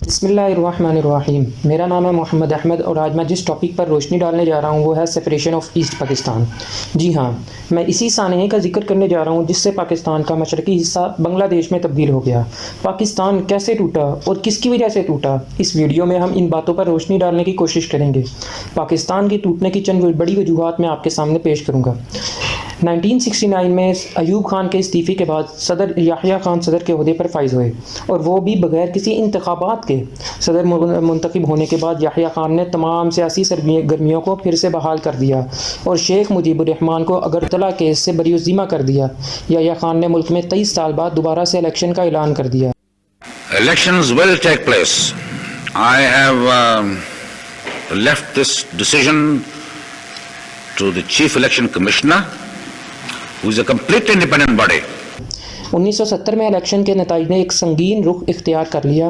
بسم اللہ الرحمن الرحیم۔ میرا نام ہے محمد احمد اور آج میں جس ٹاپک پر روشنی ڈالنے جا رہا ہوں وہ ہے سپریشن آف ایسٹ پاکستان۔ جی ہاں، میں اسی سانحے کا ذکر کرنے جا رہا ہوں جس سے پاکستان کا مشرقی حصہ بنگلہ دیش میں تبدیل ہو گیا۔ پاکستان کیسے ٹوٹا اور کس کی وجہ سے ٹوٹا، اس ویڈیو میں ہم ان باتوں پر روشنی ڈالنے کی کوشش کریں گے۔ پاکستان کے ٹوٹنے کی چند بڑی وجوہات میں آپ کے سامنے پیش کروں گا۔ 1969 میں ایوب خان کے استعفے کے بعد صدر یحییٰ خان صدر کے عہدے پر فائز ہوئے، اور وہ بھی بغیر کسی انتخابات کے۔ صدر منتخب ہونے کے بعد یحییٰ خان نے تمام سیاسی سرگرمیوں کو پھر سے بحال کر دیا اور شیخ مجیب الرحمان کو اگرتلہ کیس سے بری الذمہ کر دیا۔ یحییٰ خان نے ملک میں 23 سال بعد دوبارہ سے الیکشن کا اعلان کر دیا۔ Elections will take place. I have left this decision to the Chief Election Commissioner, who is a complete independent body. 1970 میں الیکشن کے نتائج نے ایک سنگین رخ اختیار کر لیا۔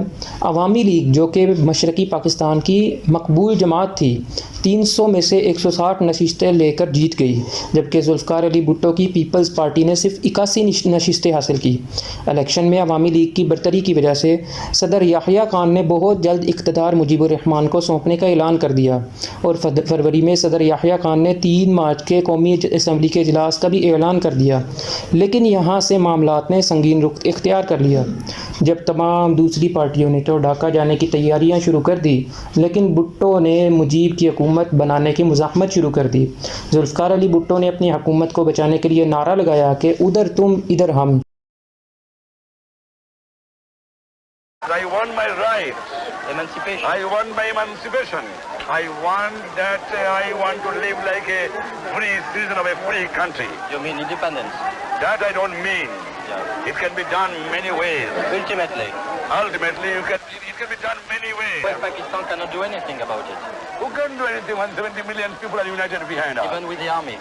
عوامی لیگ، جو کہ مشرقی پاکستان کی مقبول جماعت تھی، 300 میں سے 160 نشستیں لے کر جیت گئی، جبکہ ذوالفقار علی بھٹو کی پیپلز پارٹی نے صرف 81 نشستیں حاصل کی۔ الیکشن میں عوامی لیگ کی برتری کی وجہ سے صدر یحییٰ خان نے بہت جلد اقتدار مجیب الرحمان کو سونپنے کا اعلان کر دیا، اور فروری میں صدر یحییٰ خان نے 3 مارچ کے قومی اسمبلی کے اجلاس کا بھی اعلان کر دیا۔ لیکن یہاں سے معاملات نے سنگین رخ اختیار کر لیا جب تمام دوسری پارٹیوں نے تو ڈھاکہ جانے کی تیاریاں شروع کر دی، لیکن بھٹو نے مجیب کی حکومت بنانے کی مزاحمت شروع کر دی۔ ذوالفقار علی بھٹو نے اپنی حکومت کو بچانے کے لیے نعرہ لگایا کہ ادھر تم ادھر ہم۔ I want my rights. Emancipation. I want my emancipation. I want to live like a free citizen of a free country. You mean independence? That I don't mean. Yeah. It can be done many ways. Ultimately. Ultimately, it can be done many ways. West Pakistan cannot do anything about it. Who can do anything when 70 million people are united behind us? Even with the army.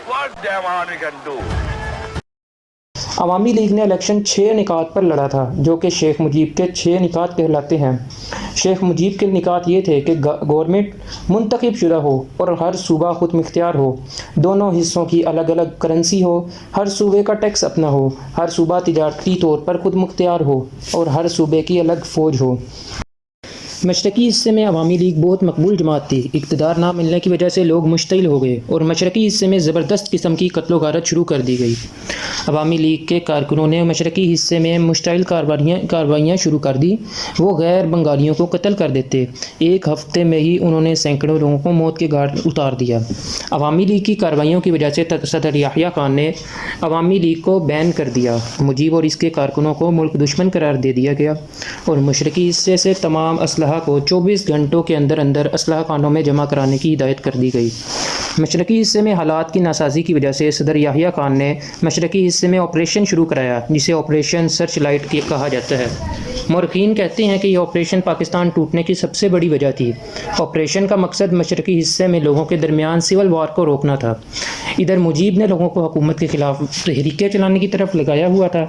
What damn army can do? عوامی league نے election 6 نکات پر لڑا تھا، جو کہ شیخ مجیب کے 6 نکات کہلاتے ہیں۔ شیخ مجیب کے نکات یہ تھے کہ گورنمنٹ منتخب شدہ ہو اور ہر صوبہ خود مختار ہو، دونوں حصوں کی الگ الگ کرنسی ہو، ہر صوبے کا ٹیکس اپنا ہو، ہر صوبہ تجارتی طور پر خود مختار ہو، اور ہر صوبے کی الگ فوج ہو۔ مشرقی حصے میں عوامی لیگ بہت مقبول جماعت تھی۔ اقتدار نہ ملنے کی وجہ سے لوگ مشتعل ہو گئے اور مشرقی حصے میں زبردست قسم کی قتل و غارت شروع کر دی گئی۔ عوامی لیگ کے کارکنوں نے مشرقی حصے میں مشتعل کارروائیاں شروع کر دی۔ وہ غیر بنگالیوں کو قتل کر دیتے۔ ایک ہفتے میں ہی انہوں نے سینکڑوں لوگوں کو موت کے گھاٹ اتار دیا۔ عوامی لیگ کی کارروائیوں کی وجہ سے صدر یحییٰ خان نے عوامی لیگ کو بین کر دیا۔ مجیب اور اس کے کارکنوں کو ملک دشمن قرار دے دیا گیا اور مشرقی حصے سے تمام اسلحہ کو 24 گھنٹوں کے اندر اسلحہ خانوں میں جمع کرانے کی ہدایت کر دی گئی۔ مشرقی حصے میں حالات کی ناسازی کی وجہ سے صدر یحییٰ خان نے مشرقی حصے میں آپریشن شروع کرایا، جسے آپریشن سرچ لائٹ کہا جاتا ہے۔ مورخین کہتے ہیں کہ یہ آپریشن پاکستان ٹوٹنے کی سب سے بڑی وجہ تھی۔ آپریشن کا مقصد مشرقی حصے میں لوگوں کے درمیان سول وار کو روکنا تھا۔ ادھر مجیب نے لوگوں کو حکومت کے خلاف تحریکیں چلانے کی طرف لگایا ہوا تھا۔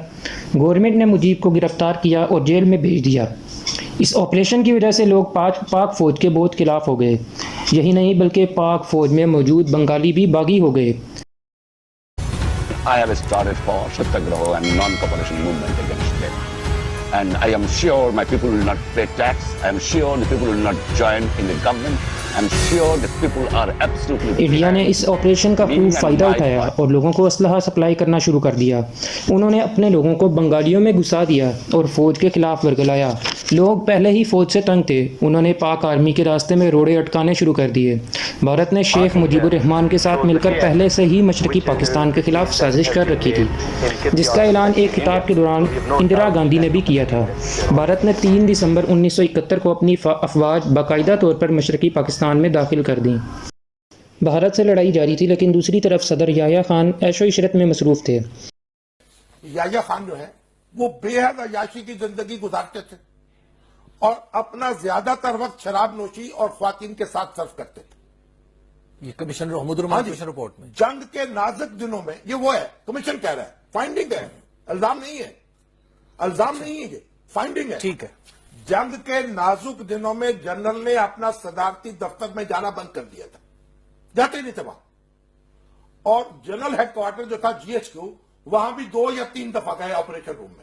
گورنمنٹ نے مجیب کو گرفتار کیا اور جیل میں بھیج دیا۔ اس آپریشن کی وجہ سے لوگ پاک فوج کے بہت خلاف ہو گئے۔ یہی نہیں بلکہ پاک فوج میں موجود بنگالی بھی باغی ہو گئے۔ I have started for Satyagraha and non-cooperation movement against them. And I am sure my people will not pay tax. I am sure the people will not join in the government. I am sure the people are absolutely. India نے اس operation کا خوب فائدہ اٹھایا اور لوگوں کو اسلحہ supply کرنا شروع کر دیا۔ انہوں نے اپنے لوگوں کو بنگالیوں میں گھسا دیا اور فوج کے خلاف ورگلایا۔ لوگ پہلے ہی فوج سے تنگ تھے، انہوں نے پاک آرمی کے راستے میں روڑے اٹکانے شروع کر دیے۔ بھارت نے شیخ مجیب الرحمان کے ساتھ مل کر پہلے سے ہی مشرقی پاکستان کے خلاف سازش کر رکھی تھی، جس کا اعلان ایک خطاب کے دوران اندرا گاندھی نے بھی کیا تھا۔ بھارت نے 3 دسمبر 1971 کو اپنی افواج باقاعدہ طور پر مشرقی پاکستان میں داخل کر دیں۔ بھارت سے لڑائی جاری تھی، لیکن دوسری طرف صدر یحییٰ خان عیش و عشرت میں مصروف تھے۔ یحییٰ خان جو ہے وہ بے حد عیاشی کی زندگی گزارتے تھے اور اپنا زیادہ تر وقت شراب نوشی اور خواتین کے ساتھ صرف کرتے تھے۔ یہ کمشنر محمود الرحمان کمشن رپورٹ میں جنگ کے نازک دنوں میں یہ وہ ہے، کمیشن کہہ رہا ہے، فائنڈنگ ہے، الزام نہیں ہے، الزام نہیں ہے، یہ فائنڈنگ ہے۔ ٹھیک ہے۔ جنگ کے نازک دنوں میں جنرل نے اپنا صدارتی دفتر میں جانا بند کر دیا تھا، جاتے نہیں تھے وہاں، اور جنرل ہیڈ کوارٹر جو تھا GHQ، وہاں بھی 2 یا 3 دفعہ گئے آپریشن روم میں۔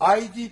IG